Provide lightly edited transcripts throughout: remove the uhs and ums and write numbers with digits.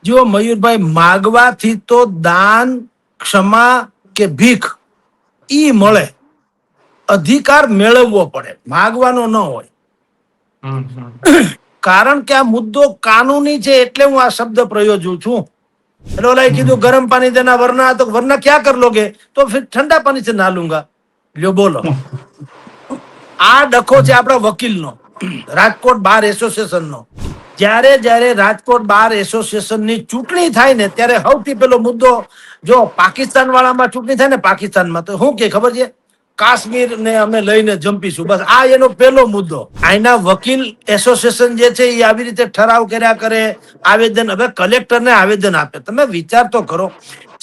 જો મયુરભાઈ, માગવાથી તો દાન, ક્ષમા કે ભીખ ઈ મળે. અધિકાર મેળવવો પડે, માગવાનો ન હોય. કારણ કે આ મુદ્દો કાનૂની છે એટલે હું આ શબ્દ પ્રયોજું છું. એટલે ઓલા કીધું ગરમ પાણી દેના વરના, તો વરના ક્યાં કર લોગે? તો ફિર ઠંડા પાણી से ના લૂંગા. લ્યો બોલો. આ ડખો છે આપણા વકીલનો, રાજકોટ બાર એસોસિએશનનો. જ્યારે જ્યારે રાજકોટ બાર એસોસિએશનની ચૂંટણી થાય ને ત્યારે સૌથી પેલો મુદ્દો, જો પાકિસ્તાન વાળામાં ચૂંટણી થાય ને પાકિસ્તાનમાં, તો શું કે ખબર છે? કાશ્મીર ને અમે લઈને જંપીશું. બસ આ એનો પેલો મુદ્દો. આના વકીલ એસોસિએશન જે છે એ આવી રીતે ઠરાવ કર્યા કરે, આવેદન, હવે કલેક્ટરને આવેદન આપે. તમે વિચાર તો કરો,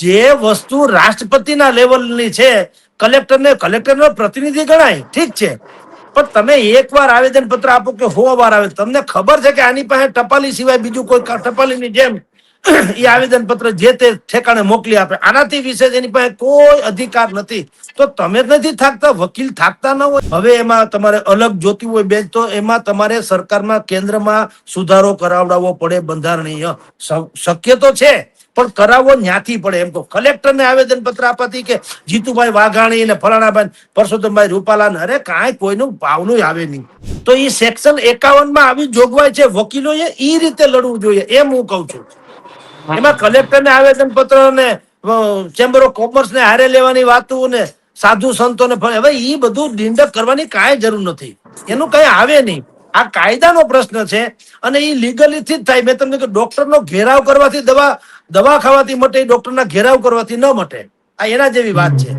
જે વસ્તુ રાષ્ટ્રપતિના લેવલની છે, કલેક્ટરનો પ્રતિનિધિ ગણાય, ઠીક છે, પણ તમે એકવાર આવેદન પત્ર આપો કે 100 વાર આવે, તમને ખબર છે કે આની પાસે ટપાલી સિવાય બીજું કોઈ ટપાલીની જેમ એ આવેદન પત્ર જે તે ઠેકાણે મોકલી આપે, આનાથી વિશેષ એની પાસે કોઈ અધિકાર નથી. તો તમે જ નથી થાકતા, વકીલ થાકતા ન હોય? હવે એમાં તમારે અલગ જોતી હોય બેન્ચ, તો એમાં તમારે સરકારમાં, કેન્દ્રમાં સુધારો કરાવડાવવો પડે, બંધારણીય શક્ય તો છે, પણ કરાવવો ન્યાથી પડે. એમ તો કલેક્ટરને આવેદન પત્ર આપવાથી કે જીતુભાઈ વાઘાણી ને ફલાણાભાઈ પરસોત્તમભાઈ રૂપાલા, અરે કાંઈ કોઈનું પાવનું આવે નહીં. તો એ સેક્શન 51 માં આવી જોગવાઈ છે, વકીલોએ ઈ રીતે લડવું જોઈએ, એમ હું કઉ છું. એમાં કલેક્ટરને આવેદન પત્ર ને ચેમ્બર ઓફ કોમર્સ ને હારે લેવાની વાતો ને સાધુ સંતો ને, હવે ઈ બધું ડિંડક કરવાની કાંઈ જરૂર નથી, એનું કઈ આવે નહીં. આ કાયદાનો પ્રશ્ન છે અને એ લીગલી થી જ થાય. મેં તમને કહ્યું, ડોક્ટરનો ઘેરાવ કરવાથી દવા ખાવાથી મટે, ડોક્ટરના ઘેરાવ કરવાથી ન મટે. આ એના જેવી વાત છે.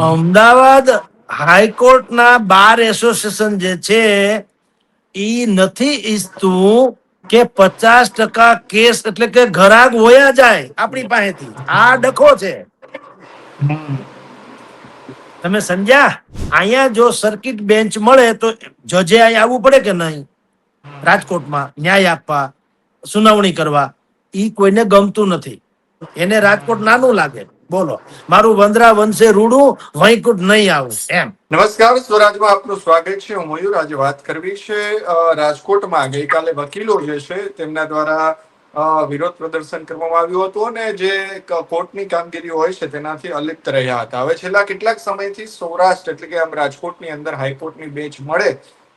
અમદાવાદ હાઈકોર્ટના બાર એસોસિએશન જે છે ઈ નથી ઈચ્છતું કે 50% કેસ એટલે કે ઘરાક વયા જાય આપણી પાસેથી. આ ડખો છે. તમે સમજ્યા? અહીંયા જો સર્કિટ બેન્ચ મળે તો જજે અહીંયા આવવું પડે કે નહીં? રાજકોટમાં ન્યાય આપવા, સુનાવણી કરવા. ઈ કોઈને ગમતું નથી, એને રાજકોટ નાનું લાગે. બોલો, મારું વંદરા વંશે રૂડું, વૈકુંઠ નહીં આવું એમ. નમસ્કાર, સ્વરાજમાં આપનું સ્વાગત છે. હું મયુર. આજે વાત કરવી છે રાજકોટમાં ગઈકાલે વકીલો જે છે તેમના દ્વારા વિરોધ પ્રદર્શન કરવામાં આવ્યું હતું અને જે કોર્ટની કામગીરી હોય છે તેનાથી અલિપ્ત રહ્યા હતા. હવે છેલ્લા કેટલાક સમયથી સૌરાષ્ટ્ર એટલે કે આમ રાજકોટની અંદર હાઈકોર્ટની બેન્ચ મળે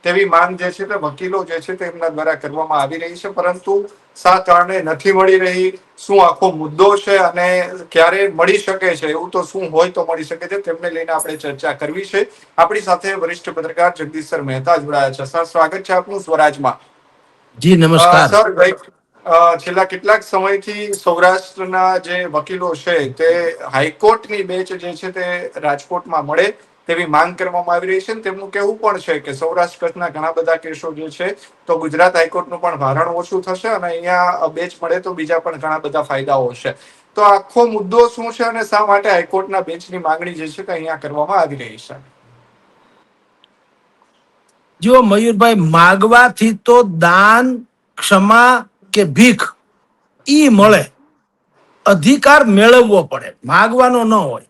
તેવી માંગ જે છે તે વકીલો જે છે તેમના દ્વારા કરવામાં આવી રહી છે, પરંતુ શા કારણે નથી મળી રહી, શું આખો મુદ્દો છે અને ક્યારે મળી શકે છે, એવું તો શું હોય તો મળી શકે છે, તેમને લઈને આપણે ચર્ચા કરવી છે. આપણી સાથે વરિષ્ઠ પત્રકાર જગદીશ સર મહેતા જોડાયા છે. સર, સ્વાગત છે આપનું સ્વરાજમાં. જી નમસ્કાર. સર, છેલ્લા કેટલાક સમયથી સૌરાષ્ટ્રના જે વકીલો છે તે હાઈકોર્ટની બેન્ચ જે છે તે રાજકોટમાં મળે તેવી માંગ કરવામાં આવી રહી છે. તેમનું કહેવું પણ છે કે સૌરાષ્ટ્ર કચ્છના ઘણા બધા કેસો જે છે તો ગુજરાત હાઈકોર્ટનું પણ ભારણ ઓછું થશે અને અહીંયા બેન્ચ મળે તો બીજા પણ ઘણા બધા ફાયદાઓ છે. તો આખો મુદ્દો શું છે અને શા માટે હાઈકોર્ટના બેન્ચની માંગણી જે છે તે અહીંયા કરવામાં આવી રહી છે? જો મયુરભાઈ, માગવાથી તો દાન, ક્ષમા કે ભીખ ઈ મળે. અધિકાર મેળવવો પડે, માગવાનો ન હોય.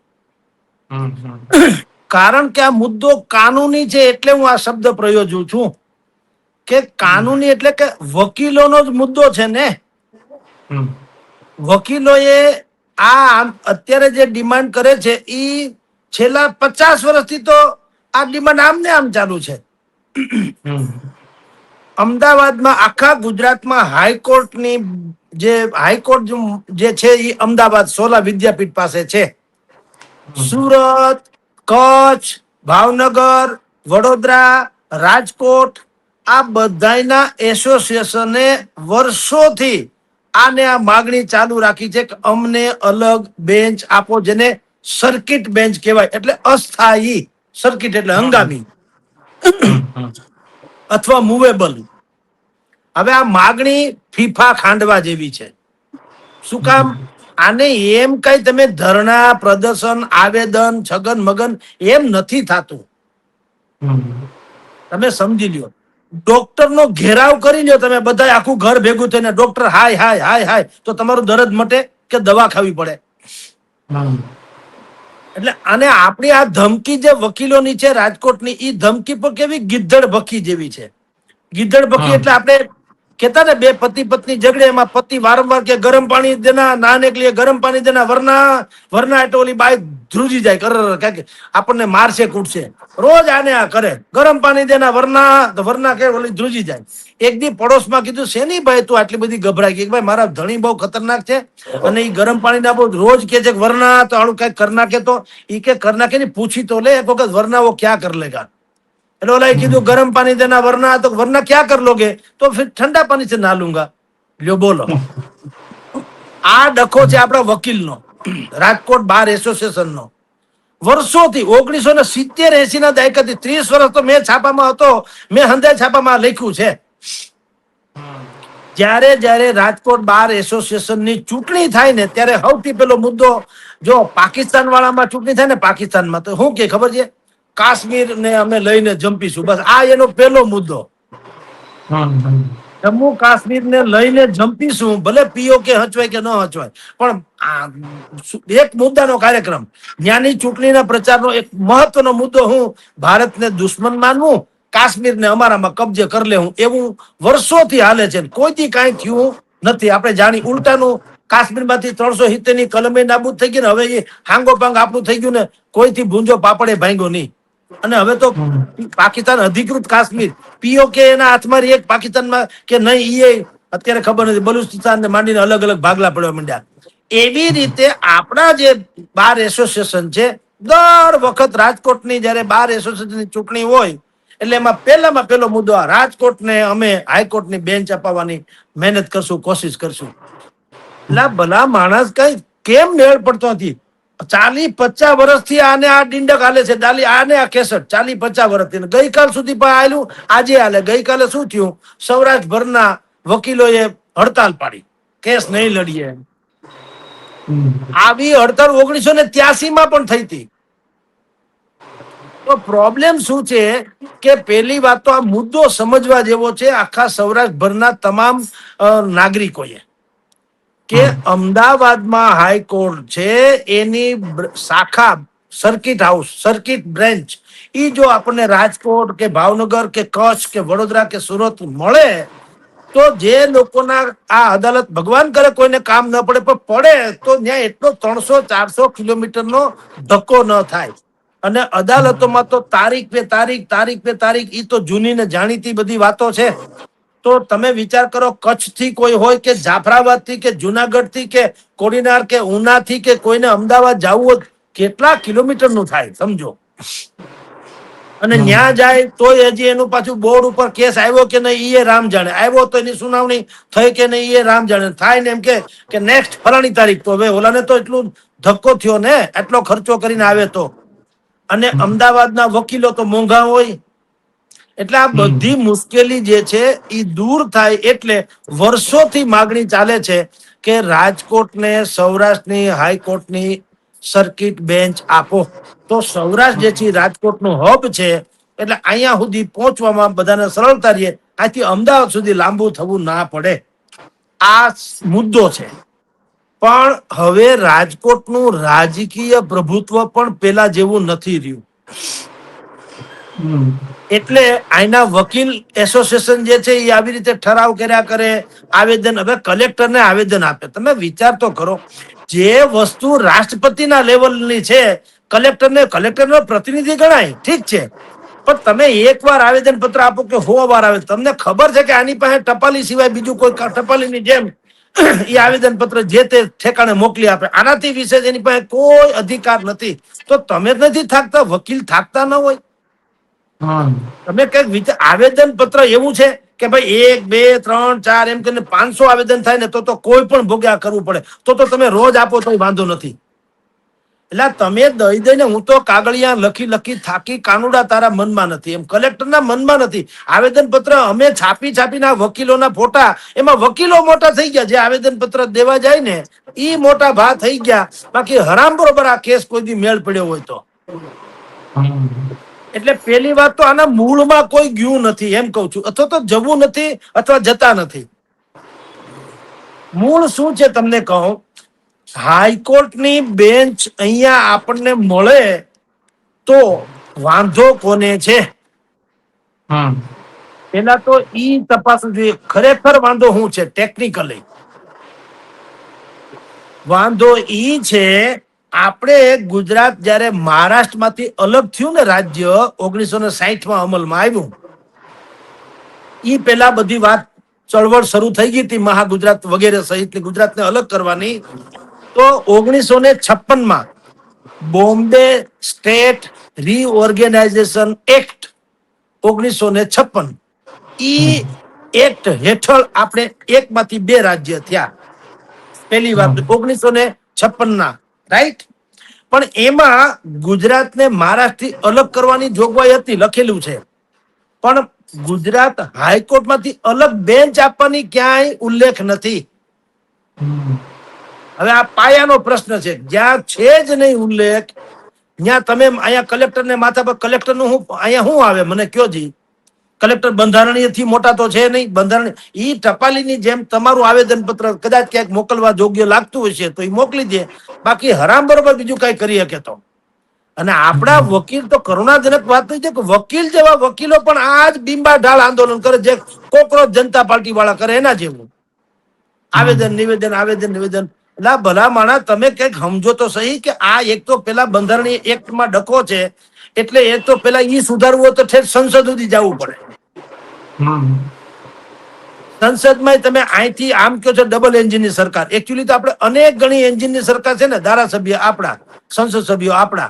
કારણ કે આ મુદ્દો કાનૂની છે એટલે હું આ શબ્દ પ્રયોજું છું કે કાનૂની એટલે કે વકીલોનો જ મુદ્દો છે ને. વકીલોએ આ અત્યારે જે ડિમાન્ડ કરે છે ઈ છેલ્લા 50 વર્ષથી તો આ ડિમાન્ડ આમ ને આમ ચાલુ છે. અમદાવાદમાં, આખા ગુજરાતમાં હાઈકોર્ટની હાઈકોર્ટ જે છે એ અમદાવાદ સોલા વિદ્યાપીઠ પાસે છે. સુરત, કચ્છ, ભાવનગર, વડોદરા, રાજકોટ, આ બધાના એસોસિએશને વર્ષોથી આને આ માગણી ચાલુ રાખી છે કે અમને અલગ બેન્ચ આપો, જેને સર્કિટ બેન્ચ કહેવાય. એટલે અસ્થાયી, સર્કિટ એટલે હંગામી અથવા મૂવેબલ. હવે આ માગણી ફીફા ખાંડવા જેવી છે. શું કામ? આને એમ કઈ તમે ધરણા, પ્રદર્શન, આવેદન, છગન મગન એમ નથી થતું. તમે સમજી લ્યો, ડોક્ટરનો ઘેરાવ કરી લ્યો તમે બધા, આખું ઘર ભેગું થઈને ડોક્ટર હાય હાય હાય હાય, તો તમારું દર્દ મટે કે દવા ખાવી પડે? એટલે અને આપણી આ ધમકી જે વકીલોની છે રાજકોટની, એ ધમકી પર કેવી ગિદ્દડ ભખી જેવી છે. ગિદ્દડ ભખી એટલે આપણે कहता ना बे पति पत्नी झगड़े एम पति वारंवार के गरम पानी देना नहाने के लिए गरम पानी देना वरना वरना એટલે ઓલી બાઈ ધ્રુજી જાય કે આપણને મારશે કૂટશે રોજ આને આ કરે ગરમ પાણી દેના વરના કે ઓલી ધ્રુજી જાય એક દી પડોશમાં કીધું શેની ભાઈ તું આટલી બધી ગભરાઈ ગઈ ભાઈ મારા ધણી બહુ ખતરનાક છે અને ઈ ગરમ પાણી ના બહુ રોજ કે છે વરના તો આળું કઈ કર નાખે તો ઈ કે કર નાખે ની પૂછી તો લે એક વખત વરના वो क्या कर लेगा એટલે ઓલાએ કીધું ગરમ પાણી દેના વરના તો વરના क्या कर लोगे तो फिर ठंडा पानी से नहा लूंगा લ્યો બોલો આ ડખો છે આપણા વકીલનો રાજકોટ બાર એસોસિએશનનો વર્ષોથી 1970-80 ના દાયકાથી 30 વર્ષ તો મેં છાપામાં હતો મેં હંધાઈ છાપામાં લખ્યું છે જ્યારે જ્યારે રાજકોટ બાર એસોસિએશનની ચૂંટણી થાય ને ત્યારે સૌથી પેલો મુદ્દો જો પાકિસ્તાન વાળામાં ચૂંટણી થાય ને પાકિસ્તાનમાં તો શું કે ખબર છે કાશ્મીર ને અમે લઈને જંપીશું બસ આ એનો પહેલો મુદ્દો જમ્મુ કાશ્મીર ને લઈને જંપીશું ભલે પીઓકે હચવાય કે ન હચવાય પણ એક મુદ્દાનો કાર્યક્રમ ત્યાંની ચૂંટણીના પ્રચારનો એક મહત્વનો મુદ્દો હું ભારતને દુશ્મન માનવું કાશ્મીરને અમારામાં કબજે કરી લેવું એવું વર્ષોથી હાલે છે કોઈથી કાંઈ થયું નથી આપણે જાણી ઉલટાનું કાશ્મીરમાંથી 370 ની કલમે નાબૂદ થઈ ગઈ ને હવે એ હાંગો પાંગ આપણું થઈ ગયું ને કોઈથી ભૂંજો પાપડે ભાંગ્યો નહીં અને હવે તો પાકિસ્તાન અધિકૃત કાશ્મીર પીઓકે એના હાથમાં એક પાકિસ્તાનમાં કે નહીં એ અત્યારે ખબર નથી બલુચિસ્તાન ને માંડીને અલગ અલગ ભાગલા પડવા માંડ્યા એવી રીતે આપણા જે બાર એસોસિએશન છે દર વખત રાજકોટની જયારે બાર એસોસિએશનની ચૂંટણી હોય એટલે એમાં પહેલામાં પહેલો મુદ્દો આ રાજકોટને અમે હાઈકોર્ટની બેન્ચ અપાવવાની મહેનત કરશું કોશિશ કરશું એટલે ભલા માણસ કઈ કેમ મેળ પડતો નથી 40-50 વર્ષથી આને આ ડીંડક હાલે છે આને આ કેસટ 40-50 વર્ષથી ગઈકાલ સુધી પણ આવેલું આજે હાલે ગઈકાલે શું થયું સૌરાષ્ટ્રભરના વકીલોએ હડતાલ પાડી કેસ નહીં લડીએ આવી હડતાલ 1983 માં પણ થઈ હતી તો પ્રોબ્લેમ શું છે કે પહેલી વાત તો આ મુદ્દો સમજવા જેવો છે આખા સૌરાષ્ટ્રભરના તમામ નાગરિકોએ કે અમદાવાદમાં હાઈકોર્ટ છે એની શાખા સર્કિટ હાઉસ સર્કિટ બ્રાન્ચ ઈ જો આપણને રાજકોટ કે ભાવનગર કે કચ્છ કે વડોદરા કે સુરત મળે તો જે લોકોના આ અદાલત ભગવાન કરે કોઈને કામ ન પડે પણ પડે તો ત્યાં એટલો 300-400 કિલોમીટરનો ધક્કો ન થાય અને અદાલતોમાં તો તારીખ પે તારીખ ઈ તો જૂની ને જાણીતી બધી વાતો છે તો તમે વિચાર કરો કચ્છ થી કોઈ હોય કે જાફરાબાદ થી કે જુનાગઢ થી કે કોડીનાર કે ઉના થી કે કોઈને અમદાવાદ જવું હોય કેટલા કિલોમીટર નું થાય સમજો અને ન્યા જાય તોય હજી એનું પાછું બોર્ડ ઉપર કેસ આવ્યો કે નહીં એ રામ જાણે આવ્યો તો એની સુનાવણી થઈ કે નહીં એ રામ જાણે થાય ને એમ કે નેક્સ્ટ ફલાણી તારીખ તો હવે ઓલાને તો એટલું ધક્કો થયો ને એટલો ખર્ચો કરીને આવે તો અને અમદાવાદના વકીલો તો મોંઘા હોય એટલે આ બધી મુશ્કેલી જે છે એ દૂર થાય એટલે વર્ષોથી માગણી ચાલે છે કે રાજકોટને સૌરાષ્ટ્રની હાઈકોર્ટની સર્કિટ બેન્ચ આપો તો સૌરાષ્ટ્ર જે છે રાજકોટનું હબ છે એટલે અહીંયા સુધી પહોંચવામાં બધાને સરળતા રહે આથી અમદાવાદ સુધી લાંબુ થવું ના પડે આ મુદ્દો છે પણ હવે રાજકોટનું રાજકીય પ્રભુત્વ પણ પેલા જેવું નથી રહ્યું એટલે આના વકીલ એસોસિએશન જે છે એ આવી રીતે ઠરાવ કર્યા કરે આવેદન હવે કલેક્ટરને આવેદન આપે તમે વિચાર તો કરો જે વસ્તુ રાષ્ટ્રપતિના લેવલની છે કલેક્ટરનો પ્રતિનિધિ ગણાય ઠીક છે પણ તમે એકવાર આવેદન પત્ર આપો કે 100 વાર આવે તમને ખબર છે કે આની પાસે ટપાલી સિવાય બીજું કોઈ ટપાલીની જેમ એ આવેદન પત્ર જે તે ઠેકાણે મોકલી આપે આનાથી વિશેષ એની પાસે કોઈ અધિકાર નથી તો તમે નથી થાકતા વકીલ થાકતા ન હોય તમે કઈક વિચાર આવેદન પત્ર એવું છે કે ભાઈ 1 2 3 4 એમ કરીને 500 આવેદન થાય ને તો કોઈ પણ ભોગ્યા કરવું પડે તો તમે રોજ આપો તો વાંધો નથી એટલે તમે દઈ દઈને હું તો કાગળિયા લખી થાકી કાનુડા તારા મનમાં નથી એમ કલેક્ટરના મનમાં નથી આવેદન પત્ર અમે છાપીને વકીલોના ફોટા એમાં વકીલો મોટા થઈ ગયા જે આવેદન પત્ર દેવા જાય ને ઈ મોટા ભા થઈ ગયા બાકી હરામ બરોબર આ કેસ કોઈ દી મેળ પડ્યો હોય તો એટલે પેલી વાત તો આના મૂળમાં કોઈ ગયું નથી એમ કઉ છું અથવા તો જવું નથી અથવા જતા નથી મૂળ શું છે તમને કહું હાઈકોર્ટની બેન્ચ અહીંયા આપણને મળે તો વાંધો કોને છે પેલા તો ઈ તપાસવું જોઈએ ખરેખર વાંધો શું છે. ટેકનિકલી વાંધો ઈ છે, આપણે ગુજરાત જયારે મહારાષ્ટ્રમાંથી અલગ થયું ને રાજ્ય 1960 અમલમાં આવ્યું, ઈ પેલા બધી વાત ચળવળ શરૂ થઈ ગઈ હતી મહાગુજરાત વગેરે સહિતની ગુજરાતને અલગ કરવાની. તો 1956 બોમ્બે સ્ટેટ રીઓર્ગેનાઇઝેશન એક્ટ 1956 ઈ એક્ટ હેઠળ આપણે એકમાંથી બે રાજ્ય થયા. પહેલી વાત 1956 રાઈટ. પણ એમાં ગુજરાતને મહારાષ્ટ્રથી અલગ કરવાની જોગવાઈ હતી, લખેલું છે. પણ ગુજરાત હાઈકોર્ટમાંથી અલગ બેન્ચ આપવાની ક્યાંય ઉલ્લેખ નથી. હવે આ પાયાનો પ્રશ્ન છે. જ્યાં છે જ નહીં ઉલ્લેખ, ત્યાં તમે અહીંયા કલેક્ટરને માથા પર કલેક્ટરનું અહીંયા શું આવે મને કયો જી? કલેક્ટર બંધારણીયથી મોટા તો છે નહીં. બંધારણ ઈ ટપાલીની જેમ તમારું આવેદન પત્ર કદાચ ક્યાંક મોકલવા યોગ્ય લાગતું હશે તો એ મોકલી દે, બાકી હરામ બરોબર બીજું કઈ કરી શકે તો. અને આપણા વકીલ તો કરુણાજનક વાત થઈ છે કે વકીલ જેવા વકીલો પણ આ જ બિંબા ઢાળ આંદોલન કરે, જે કોકરોચ જનતા પાર્ટી વાળા કરે એના જેવું આવેદન નિવેદન આવેદન નિવેદન. એટલે ભલા માણા તમે કઈક સમજો તો સહી કે આ એક તો પેલા બંધારણીય એક્ટમાં ડકો છે, એટલે એ તો પેલા ઈ સુધારવું હોય તો ઠેઠ સંસદ સુધી જવું પડે. સંસદમાં તમે અહીંથી આમ કહો છો ડબલ એન્જિનની સરકાર, એકચ્યુઅલી તો આપણે અનેક ગણી એન્જિનની સરકાર છે ને. ધારાસભ્ય આપણા, સંસદ સભ્યો આપણા,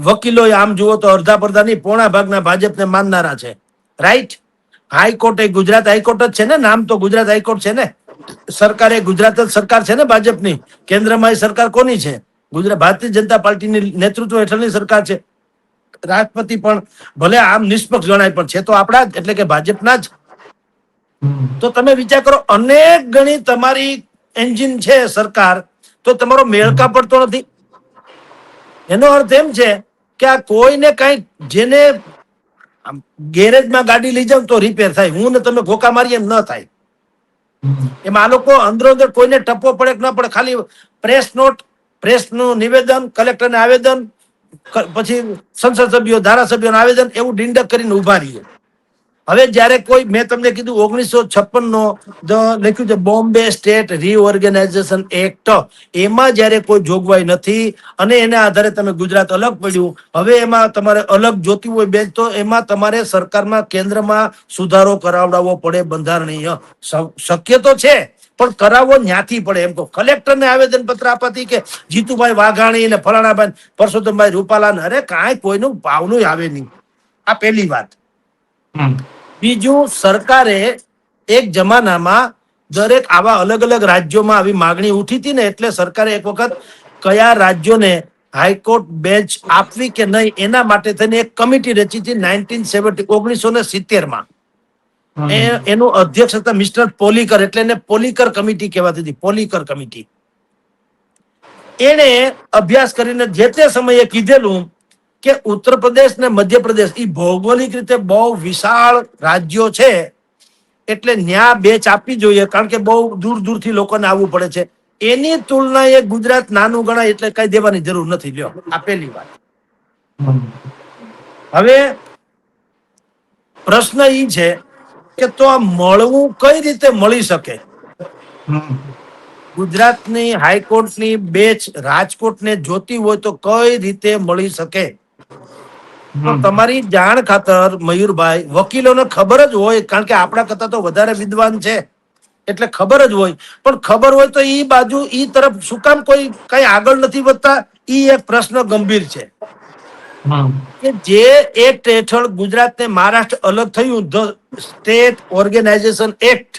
વકીલો આમ જુઓ તો અડધા પડધા નહીં પોણા ભાગના ભાજપને માનનારા છે, રાઈટ. હાઈકોર્ટ એ ગુજરાત હાઈકોર્ટ જ છે ને, નામ તો ગુજરાત હાઈકોર્ટ છે ને. સરકાર એ ગુજરાત જ સરકાર છે ને ભાજપની. કેન્દ્રમાં એ સરકાર કોની છે? ગુજરાત ભારતીય જનતા પાર્ટીની નેતૃત્વ હેઠળની સરકાર છે. રાષ્ટ્રપતિ પણ ભલે આમ નિષ્પક્ષ ગણાય પણ છે તો આપણા જ, એટલે કે ભાજપના જ. તો તમે વિચાર કરો, અનેક ગણી તમારી એન્જિન છે સરકાર, તો તમારો મેળકા પડતો નથી. એનો અર્થ એમ છે કે આ કોઈને કઈ, જેને ગેરેજમાં ગાડી લઈ જાવ તો રિપેર થાય, હું ને તમે ઘોકા મારીએ એમ ન થાય. એમાં આ લોકો અંદરો અંદર કોઈને ટપ્પો પડે કે ન પડે, ખાલી પ્રેસ નોટ, પ્રેસનું નિવેદન, કલેક્ટરને આવેદન, પછી સંસદ સભ્યો ધારાસભ્યોનું આવેદન, એવું ડીંડક કરીને ઉભા રહીએ. હવે જયારે કોઈ, મેં તમને કીધું 1956 લખ્યું છે બોમ્બે સ્ટેટ રીઓર્ગેનાઇઝેશન એક્ટ, એમાં જયારે કોઈ જોગવાઈ નથી અને એના આધારે તમે ગુજરાત અલગ પડ્યું. હવે એમાં તમારે અલગ જોતી હોય બેન્ચ, તો એમાં તમારે સરકારમાં કેન્દ્રમાં સુધારો કરાવડાવવો પડે બંધારણીય. શક્ય તો છે પણ કરાવવો ન્યાથી પડે. એમ તો કલેક્ટરને આવેદન પત્ર આપવાથી કે જીતુભાઈ વાઘાણી ને ફલાણાભાઈ પરસોત્તમભાઈ રૂપાલા, અરે કાંઈ કોઈનું ભાવનું આવે નહીં. આ પહેલી વાત. બીજું, સરકારે એક જમાનામાં દરેક આવા અલગ અલગ રાજ્યોમાં આવી માગણી ઉઠી હતી ને, એટલે સરકારે એક વખત કયા રાજ્યોને હાઈકોર્ટ બેન્ચ આપવી કે નહીં એના માટે થઈને એક કમિટી રચી હતી 1970 એનું અધ્યક્ષ હતા મિસ્ટર પોલીકર, એટલે એને પોલીકર કમિટી કહેવાતી હતી, પોલીકર કમિટી. એને અભ્યાસ કરીને જે તે સમયે કીધેલું કે ઉત્તર પ્રદેશ ને મધ્યપ્રદેશ એ ભૌગોલિક રીતે બહુ વિશાળ રાજ્યો છે, એટલે ન્યા બેચ આપવી જોઈએ, કારણ કે બહુ દૂર દૂરથી લોકોને આવવું પડે છે. એની તુલનાએ ગુજરાત નાનું ગણાય, એટલે કઈ દેવાની જરૂર નથી. લ્યો, આ પહેલી વાત. હવે પ્રશ્ન ઈ છે કે તો આ મળવું કઈ રીતે મળી શકે? ગુજરાતની હાઈકોર્ટની બેચ રાજકોટને જોતી હોય તો કઈ રીતે મળી શકે? તો તમારી જાણ ખાતર મયુરભાઈ, વકીલોને ખબર જ હોય, કારણ કે આપણા કરતા તો વધારે વિદ્વાન છે એટલે ખબર જ હોય. પણ ખબર હોય તો ઈ બાજુ ઈ તરફ શું કામ કોઈ કઈ આગળ નથી વધતા? ઈ એક પ્રશ્ન ગંભીર છે કે જે એક્ટ હેઠળ ગુજરાતને મહારાષ્ટ્ર અલગ થયું, ધ સ્ટેટ ઓર્ગેનાઇઝેશન એક્ટ,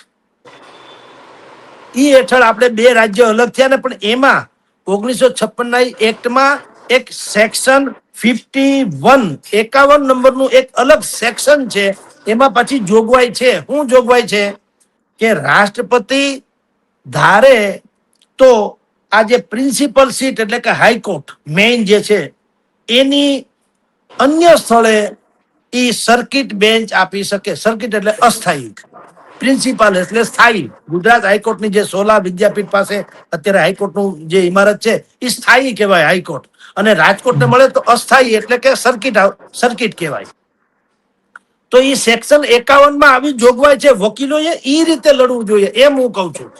ઈ હેઠળ આપણે બે રાજ્ય અલગ થયા ને. પણ એમાં 1956 એક્ટમાં એક સેક્શન 51 નંબરનું એક અલગ સેક્શન છે. એમાં પછી જોગવાઈ છે. શું જોગવાઈ છે? કે રાષ્ટ્રપતિ ધારે તો આ જે પ્રિન્સિપલ સીટ એટલે કે હાઈકોર્ટ મેઇન જે છે એની અન્ય સ્થળે ઈ સર્કિટ બેન્ચ આપી શકે. સર્કિટ એટલે અસ્થાયી, પ્રિન્સિપાલ એટલે સ્થાયી. ગુજરાત હાઈકોર્ટની જે સોલા વિદ્યાપીઠ પાસે અત્યારે હાઈકોર્ટનું જે ઇમારત છે એ સ્થાયી કહેવાય હાઈકોર્ટ, અને રાજકોટને મળે તો અસ્થાયી એટલે કે સર્કિટ કહેવાય. તો એ સેક્શન 51 માં આવી જોગવાઈ છે, વકીલોએ એ રીતે લડવું જોઈએ એમ હું કઉ છું.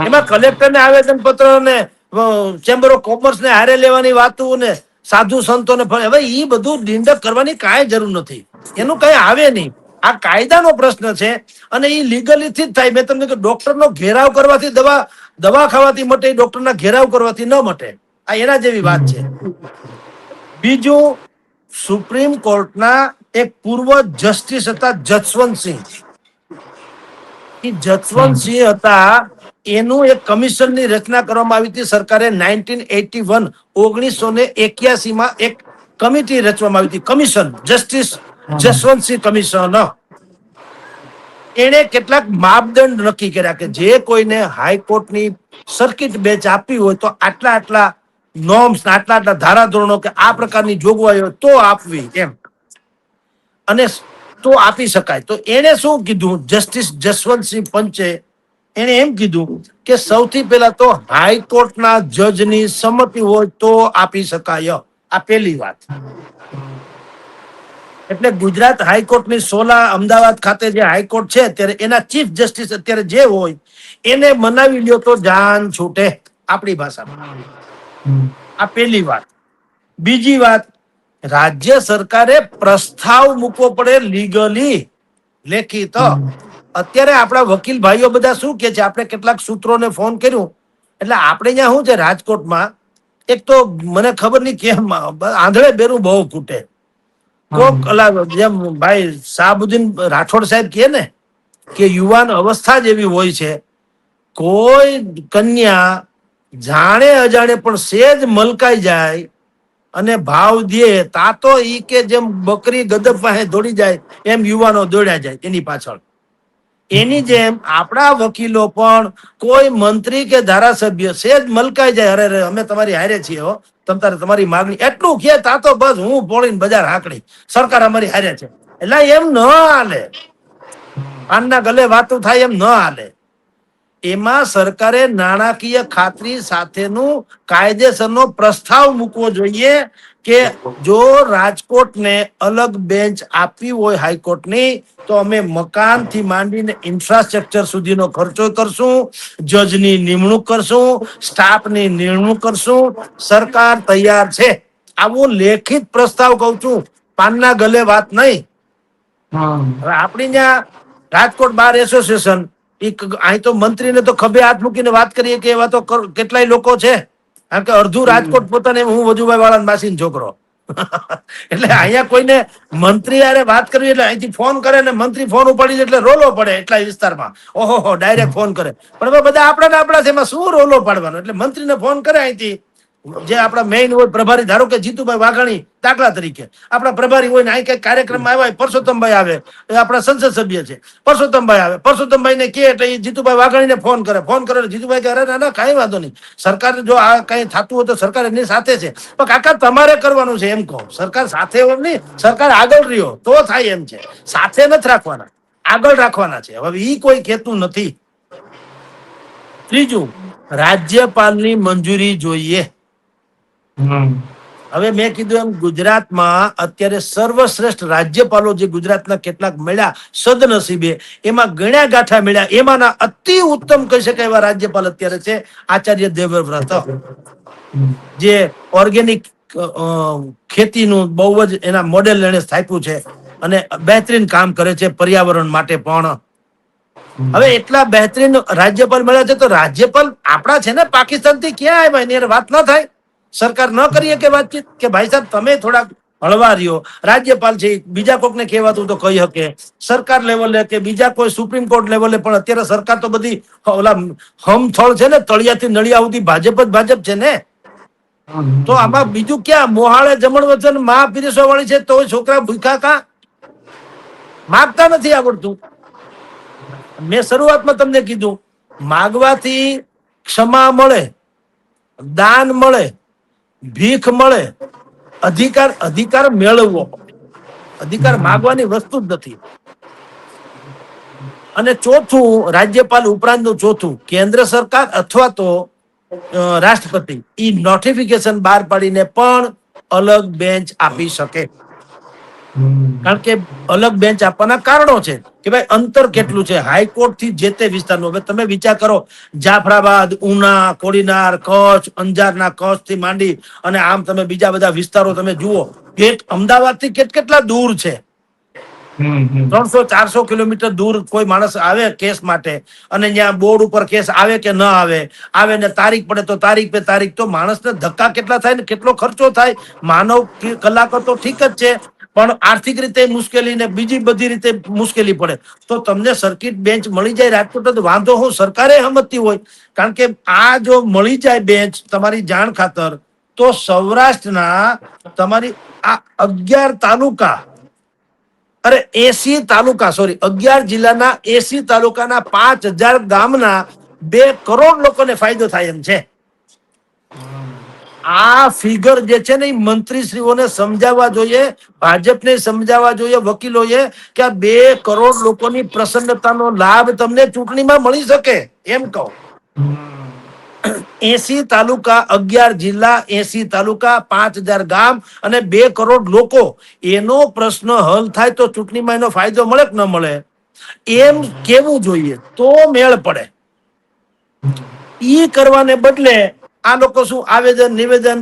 એમાં કલેક્ટરને આવેદન પત્ર ને ચેમ્બર ઓફ કોમર્સ ને હારે લેવાની વાતો ને સાધુ સંતોને હવે એ બધું ડિંડક કરવાની કાંઈ જરૂર નથી, એનું કઈ આવે નહીં. આ કાયદાનો પ્રશ્ન છે અને એ લીગલી થી જ થાય. મેં તમને કહ્યું ડોક્ટરનો ઘેરાવ કરવાથી દવા ખાવાથી મટે, ડોક્ટરના ઘેરાવ કરવાથી ન મટે. આ એના જેવી વાત છે. બીજું, સુપ્રીમ કોર્ટના એક પૂર્વ જસ્ટિસ હતા જસવંતસિંહ. એ જસવંતસિંહ હતા, એનું એક કમિશનની રચના કરવામાં આવી હતી સરકારે 1981 માં એક કમિટી રચવામાં આવી હતી, કમિશન, જસ્ટિસ જસવંતસિંહ કમિશન. એણે કેટલાક માપદંડ નક્કી કર્યા કે જે કોઈને હાઈકોર્ટની સર્કિટ બેન્ચ આપવી હોય તો આટલા આટલા નોર્મ્સ, આટલા આટલા ધારાધોરણો કે આ પ્રકારની જોગવાઈઓ તો આપવી એમ, અને તો આપી શકાય. તો એને શું કીધું, જસ્ટિસ જસવંતસિંહ પંચે એને એમ કીધું કે સૌથી પહેલા તો હાઈકોર્ટના જજની સંમતિ હોય તો આપી શકાય. આ પહેલી વાત. એટલે ગુજરાત હાઈકોર્ટની સોલા અમદાવાદ ખાતે જે હાઈકોર્ટ છે અત્યારે, એના ચીફ જસ્ટિસ અત્યારે જે હોય એને મનાવી લ્યો તો જાન છૂટે, આપણી ભાષામાં. આ પહેલી વાત. બીજી વાત, રાજ્ય સરકારે પ્રસ્તાવ મૂકવો પડે લીગલી, લેખિત. અત્યારે આપણા વકીલ ભાઈઓ બધા શું કે છે, આપણે કેટલાક સૂત્રોને ફોન કર્યું એટલે આપણે અહીંયા શું છે રાજકોટમાં, એક તો મને ખબર નહીં કેમ આંધળે બેરું બહુ ખૂટે. કોક જેમ ભાઈ શાહબુદ્દીન રાઠોડ સાહેબ કહે ને કે યુવાન અવસ્થા જ એવી હોય છે, કોઈ કન્યા જાણે અજાણે પણ સેજ મલકાઈ જાય અને ભાવ દે તા તો ઈ કે જેમ બકરી ગદબ પાસે દોડી જાય એમ યુવાનો દોડ્યા જાય એની પાછળ. એની જેમ આપણા વકીલો પણ કોઈ મંત્રી કે ધારાસભ્ય સેજ મલકાઈ જાય, અરે અમે તમારી હારે છીએ હો, તમારી માગણી એટલું કે તા તો બસ હું પોળીને બજાર હાકડી, સરકાર અમારી હારે છે. એટલે એમ ન હાલે, પાનના ગલે વાતું થાય એમ ન હાલે. એમાં સરકારે નાણાકીય ખાતરી સાથેનું કાયદેસરનો પ્રસ્તાવ મૂકવો જોઈએ કે જો રાજકોટને અલગ બેન્ચ આપવી હોય હાઈકોર્ટની તો અમે મકાનથી માંડીને ઇન્ફ્રાસ્ટ્રક્ચર સુધીનો ખર્ચો કરશું, જજની નિમણૂક કરશું, સ્ટાફની નિમણૂક કરશું, સરકાર તૈયાર છે. આવો લેખિત પ્રસ્તાવ કહું છું, પાનના ગલે વાત નહીં. હવે આપણી ત્યાં રાજકોટ બાર એસોસિએશન, અહીં તો મંત્રીને તો ખભે હાથ મૂકીને વાત કરીએ કે એવા તો કેટલાય લોકો છે, કારણ કે અડધું રાજકોટ પોતાને હું વજુભાઈ વાળા માસીનો છોકરો. એટલે અહીંયા કોઈને મંત્રી યારે વાત કરવી એટલે અહીંથી ફોન કરે ને મંત્રી ફોન ઉપાડી એટલે રોલો પડે એટલા વિસ્તારમાં, ઓહો ડાયરેક્ટ ફોન કરે. પણ હવે બધા આપણા છે, એમાં શું રોલો પાડવાનો? એટલે મંત્રીને ફોન કરે અહીંથી, જે આપણા મેઇન હોય પ્રભારી, ધારો કે જીતુભાઈ વાઘાણી દાખલા તરીકે આપણા પ્રભારી હોય ને અહીં કઈ કાર્યક્રમમાં આવ્યા, પરસોત્તમભાઈ આવે, આપણા સંસદ સભ્ય છે, પરસોત્તમભાઈ આવે, પરસોત્તમભાઈ ને કે એટલે જીતુભાઈ વાઘાણીને ફોન કરે જીતુભાઈ કહે ના કઈ વાંધો નહીં, સરકાર જો આ કઈ થતું હોય તો સરકાર એની સાથે છે, પણ કાકા તમારે કરવાનું છે એમ કહો. સરકાર સાથે હોય નહીં, સરકાર આગળ રહ્યો તો થાય એમ છે, સાથે નથી રાખવાના, આગળ રાખવાના છે. હવે ઈ કોઈ કહેતું નથી. ત્રીજું, રાજ્યપાલની મંજૂરી જોઈએ. હવે મેં કીધું એમ ગુજરાતમાં અત્યારે સર્વશ્રેષ્ઠ રાજ્યપાલો જે ગુજરાતના કેટલાક મળ્યા સદનસીબે, એમાં ગણ્યા ગાંઠા મળ્યા, એમાંના અતિ ઉત્તમ કહી શકાય એવા રાજ્યપાલ અત્યારે છે આચાર્ય દેવવ્રત, જે ઓર્ગેનિક ખેતીનું બહુ જ એના મોડેલ એને સ્થાપ્યું છે અને બહેતરીન કામ કરે છે પર્યાવરણ માટે પણ. હવે એટલા બહેતરીન રાજ્યપાલ મળ્યા છે તો રાજ્યપાલ આપણા છે ને પાકિસ્તાન થી ક્યાં આવ્યા એની વાત ન થાય? સરકાર ન કરીએ કે વાતચીત કે ભાઈ સાહેબ તમે થોડાક હળવા રહ્યો, રાજ્યપાલ છે બીજા કોકને કહેવાતું તો કહી શકે, સરકાર લેવલે કે બીજા કોઈ સુપ્રીમ કોર્ટ લેવલે, પણ અત્યારે સરકાર તો બધી ઓલા હમથળ છે ને, તળિયાથી નળિયા સુધી ભાજપ જ ભાજપ છે ને. તો આમાં બીજું ક્યાં? મોહાળે જમણ વચન માં પીરસવા વાળી છે તો છોકરા ભૂખા કા? માગતા નથી આવડતું. મેં શરૂઆતમાં તમને કીધું, માગવાથી ક્ષમા મળે, દાન મળે, ભીખ મળે, અધિકાર મેળવવો, અધિકાર માગવાની વસ્તુ જ નથી. અને ચોથું, રાજ્યપાલ ઉપરાંતનું ચોથું, કેન્દ્ર સરકાર અથવા તો રાષ્ટ્રપતિ ઈ નોટિફિકેશન બહાર પાડીને પણ અલગ બેન્ચ આપી શકે. કારણ કે અલગ બેન્ચ આપવાના કારણો છે કે ભાઈ અંતર કેટલું છે હાઈકોર્ટ થી જે તે વિસ્તારનું. હવે તમે વિચાર કરો, જાફરાબાદ, ઉના, કોડીનાર, કચ્છ, અંજારના કચ્છ થી માંડી અને આમ તમે બીજા બધા વિસ્તારો તમે જુઓ, અમદાવાદ થી કેટલા દૂર છે. 300-400 કિલોમીટર દૂર કોઈ માણસ આવે કેસ માટે, અને ત્યાં બોર્ડ ઉપર કેસ આવે કે ન આવે ને તારીખ પડે તો તારીખ પે તારીખ, તો માણસને ધક્કા કેટલા થાય ને કેટલો ખર્ચો થાય. માનવ કલાકો તો ઠીક જ છે, પણ આર્થિક રીતે મુશ્કેલી ને બીજી બધી રીતે મુશ્કેલી પડે. તો તમને સર્કિટ બેન્ચ મળી જાય રાજકોટ, તો વાંધો હું સરકારે હમતતી હોય. કારણ કે આ જો મળી જાય બેન્ચ તમારી જાણ ખાતર, તો સૌરાષ્ટ્રના તમારી આ 11 તાલુકા, અરે 80 તાલુકા, સોરી 11 જિલ્લાના 80 તાલુકાના 5000 ગામના 2 કરોડ લોકોને ફાયદો થાય એમ છે. આ ફિગર જે છે ને એ મંત્રીશ્રીઓને સમજાવવા જોઈએ, ભાજપને સમજાવવા જોઈએ, વકીલોએ, કે આ 2 કરોડ લોકોની પ્રસન્નતાનો લાભ તમને ચૂંટણીમાં મળી શકે એમ કહો. 80 તાલુકા, 11 જિલ્લા, 80 તાલુકા, 5000 ગામ અને 2 કરોડ લોકો, એનો પ્રશ્ન હલ થાય તો ચૂંટણીમાં એનો ફાયદો મળે કે ન મળે એમ કેવું જોઈએ, તો મેળ પડે. ઈ કરવાને બદલે આ લોકો શું આવેદન નિવેદન,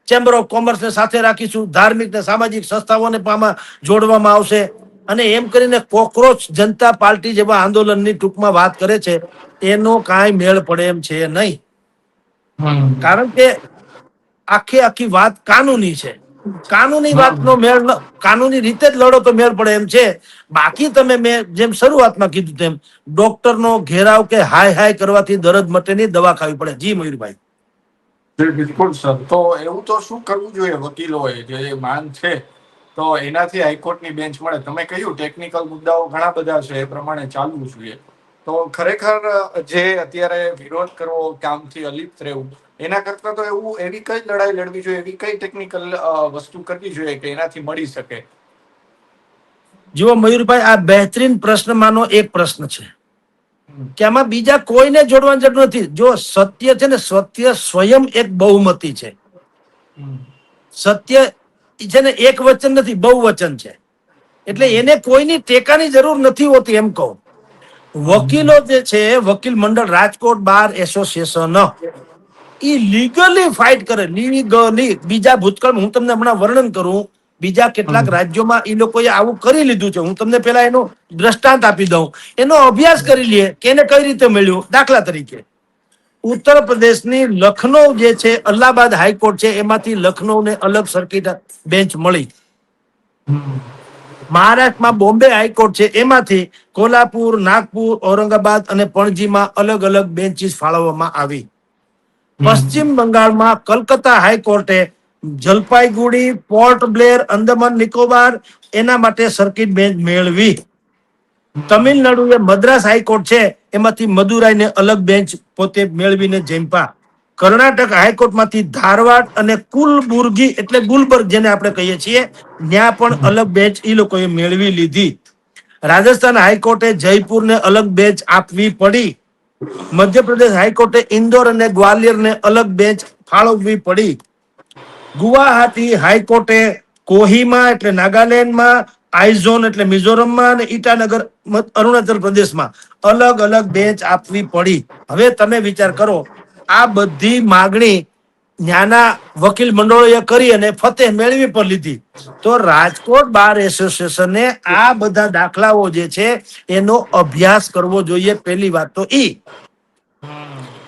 ચેમ્બર ઓફ કોમર્સ ને સાથે રાખીશું, ધાર્મિક ને સામાજિક સંસ્થાઓને આમાં જોડવામાં આવશે, અને એમ કરીને કોકરોચ જનતા પાર્ટી જેવા આંદોલનની ટૂંકમાં વાત કરે છે. એનો કાંઈ મેળ પડે એમ છે નહીં. કારણ કે આખી વાત કાનૂની છે. કાનૂની વાતનો મેળ, કાનૂની રીતે જ લડો તો મેળ પડે એમ છે. બાકી તમે, મેં જેમ શરૂઆતમાં કીધું તેમ, ડોક્ટરનો ઘેરાવ કે હાય કરવાથી દર્દ મટે નહીં, દવા ખાવી પડે. જી મયુરભાઈ. બિલકુલ સર. તો એવું તો શું કરવું જોઈએ વકીલોએ, જે માંગ છે તો એનાથી હાઈકોર્ટની બેન્ચ મળે? તમે કહ્યું ટેકનિકલ મુદ્દાઓ ઘણા બધા છે, એ પ્રમાણે ચાલવું જોઈએ. તો ખરેખર જે અત્યારે વિરોધ કરવો, કામથી અલિપ્ત રહેવું, એના કરતા તો એવી કઈ લડાઈ લડવી જોઈએ, એવી કઈ ટેકનિકલ વસ્તુ કરવી જોઈએ કે એનાથી મળી શકે? જુઓ મયુરભાઈ, આ બહેતરીન પ્રશ્નમાંનો એક પ્રશ્ન છે કે આમાં બીજા કોઈને જોડવાની જરૂર નથી. જો સત્ય છે ને, સત્ય સ્વયં એક બહુમતી છે. સત્ય છે ને એક વચન નથી, બહુવચન છે. એટલે એને કોઈની ટેકાની જરૂર નથી હોતી એમ કહું. વકીલો જે છે, વકીલ મંડળ, રાજકોટ બાર એસોસિએશન, ઈ લીગલી ફાઇટ કરે, લીગલી. બીજા ભૂતકાળ, હું તમને હમણાં વર્ણન કરું, બીજા કેટલાક રાજ્યોમાં એ લોકોએ આવું કરી લીધું છે. હું તમને પેલા એનું દ્રષ્ટાંત આપી દઉં, એનો અભ્યાસ કરી લઈએ કે એને કઈ રીતે મળ્યું. દાખલા તરીકે ઉત્તર પ્રદેશની લખનૌ જે છે, અલ્હાબાદ હાઈકોર્ટ છે, એમાંથી લખનૌને અલગ સર્કિટ બેન્ચ મળી. મહારાષ્ટ્રમાં બોમ્બે હાઈકોર્ટ છે, એમાંથી કોલ્હાપુર, નાગપુર, ઔરંગાબાદ અને પણજીમાં અલગ અલગ બેન્ચીસ ફાળવવામાં આવી. પશ્ચિમ બંગાળમાં કલકત્તા હાઈકોર્ટે જલપાઈગુડી, પોર્ટ બ્લેર, અંદમાન નિકોબાર એના માટે સર્કિટ બેન્ચ મેળવી. તમિલનાડુ મદ્રાસ હાઈકોર્ટ છે, એમાંથી મદુરાઈને અલગ બેન્ચ પોતે મેળવીને જેમ્પા. કર્ણાટક હાઈકોર્ટમાંથી ધારવાડ અને કુલબુર્ગી એટલે ગુલબર્ગ જેને આપણે કહીએ છીએ, ત્યાં પણ અલગ બેન્ચ એ લોકોએ મેળવી લીધી. રાજસ્થાન હાઈકોર્ટે જયપુરને અલગ બેન્ચ આપવી પડી. મધ્યપ્રદેશ હાઈકોર્ટે ઇન્દોર અને ગ્વાલિયરને અલગ બેન્ચ ફાળવવી પડી. ગુવાહાટી હાઈકોર્ટે કોહિમા એટલે નાગાલેન્ડમાં, આઇઝોન એટલે મિઝોરમમાં અને ઈટાનગર અરુણાચલ પ્રદેશમાં અલગ અલગ બેન્ચ આપવી પડી. હવે તમે વિચાર કરો, આ બધી માગણી ન્યાના વકીલ મંડળોએ કરી અને ફતેહ મેળવી પણ લીધી. તો રાજકોટ બાર એસોસિએશને આ બધા દાખલાઓ જે છે એનો અભ્યાસ કરવો જોઈએ. પહેલી વાત તો ઈ